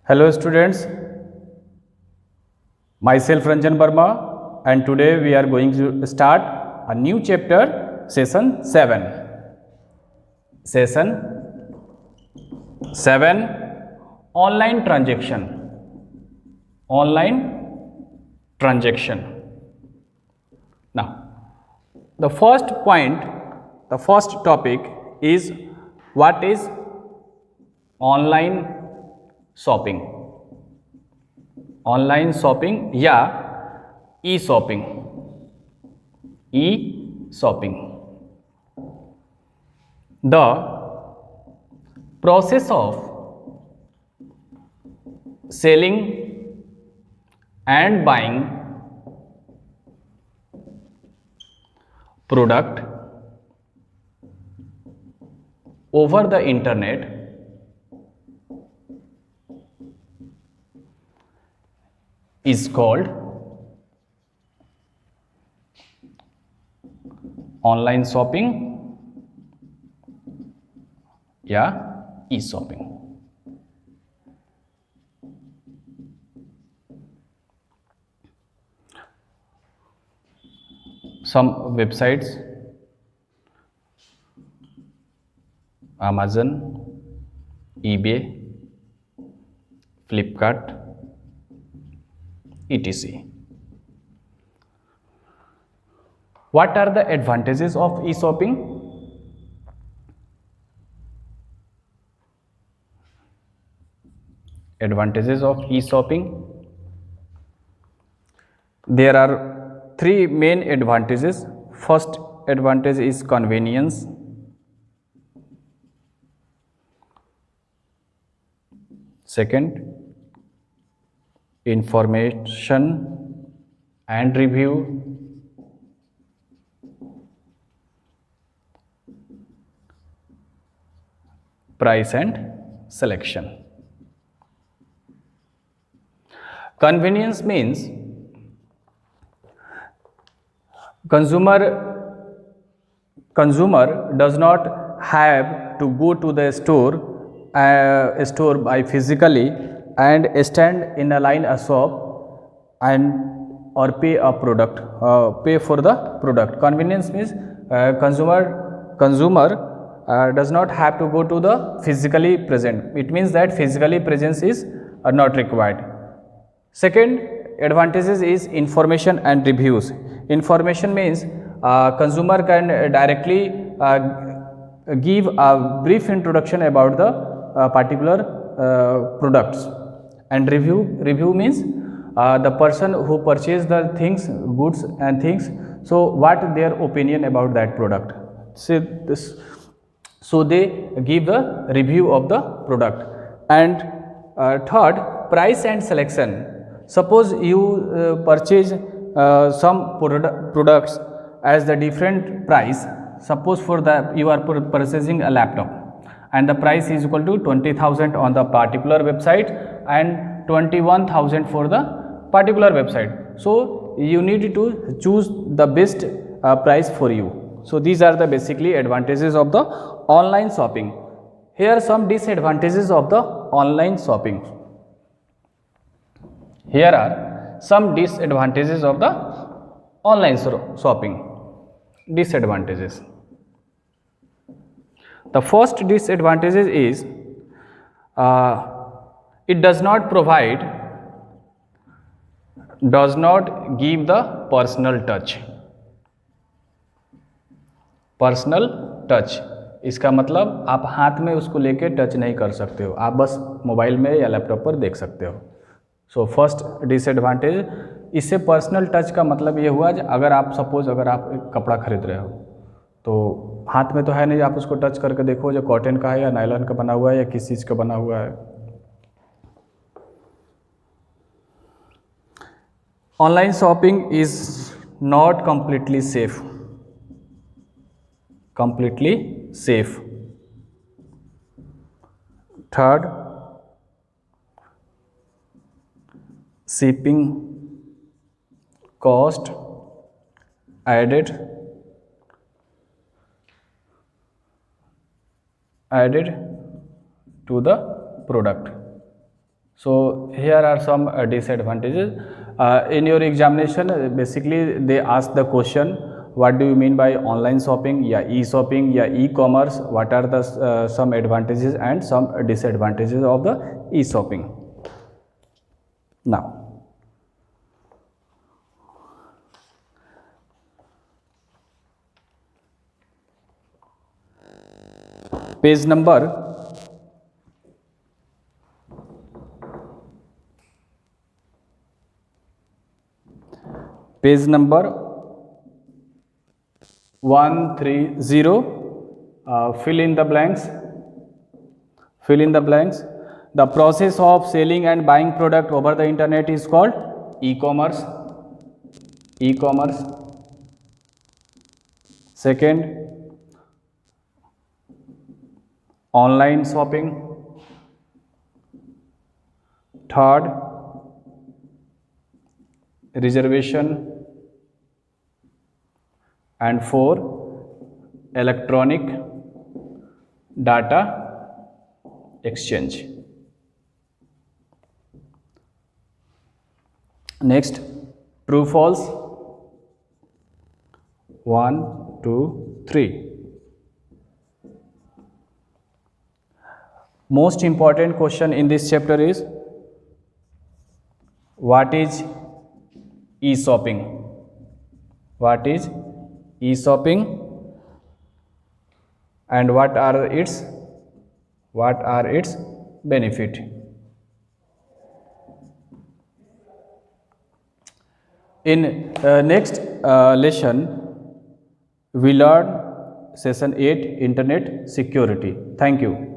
Hello students, myself Ranjan Verma, and today we are going to start a new chapter, session 7. Session 7, online transaction. Online transaction. Now, the first point, the first topic is what is online shopping. Online shopping या e shopping. E shopping, the process of selling and buying product over the internet is called online shopping या e-shopping. Some websites, Amazon, eBay, Flipkart, etc. What are the advantages of e-shopping? Advantages of e-shopping. There are three main advantages. First advantage is convenience. Second, information and review. Price and selection. Convenience means consumer does not have to go to the store by physically and stand in a line a shop and or pay for the product. Convenience means consumer does not have to go to the physically present. It means that physically presence is not required. Second advantages is information and reviews. Information means consumer can directly give a brief introduction about the particular products. And review means the person who purchased the things, goods and things, so what their opinion about that product. So they give the review of the product. And third, price and selection. Suppose you purchase some products as the different price. Suppose for that you are purchasing a laptop and the price is equal to 20,000 on the particular website and 21,000 for the particular website. So you need to choose the best price for you. So these are the basically advantages of the online shopping. Here are some disadvantages of the online shopping. Here are some disadvantages of the online shopping. Disadvantages. The first disadvantage is it does not give the personal touch. Personal touch, इसका मतलब आप हाथ में उसको लेके touch नहीं कर सकते हो, आप बस मोबाइल में या लैपटॉप पर देख सकते हो. सो फर्स्ट डिसएडवांटेज, इससे पर्सनल टच का मतलब ये हुआ अगर आप सपोज अगर आप एक कपड़ा खरीद रहे हो तो हाथ में तो है नहीं, आप उसको टच करके देखो जो कॉटन का है या नायलॉन का बना हुआ है या किस चीज़ का बना हुआ है. Online shopping is not completely safe. Third, shipping cost added to the product. So here are some disadvantages. In your examination, basically they ask the question, what do you mean by online shopping, या e-shopping, या e-commerce? What are the some advantages and some disadvantages of the e-shopping? Now, page number 130, fill in the blanks. The process of selling and buying product over the internet is called e-commerce. Second, online shopping. Third, reservation. And 4, electronic data exchange. Next, true false. 1, 2, 3. Most important question in this chapter is, what is e-shopping? What is e-shopping and what are its benefit? In next lesson we learn session 8, internet security. Thank you.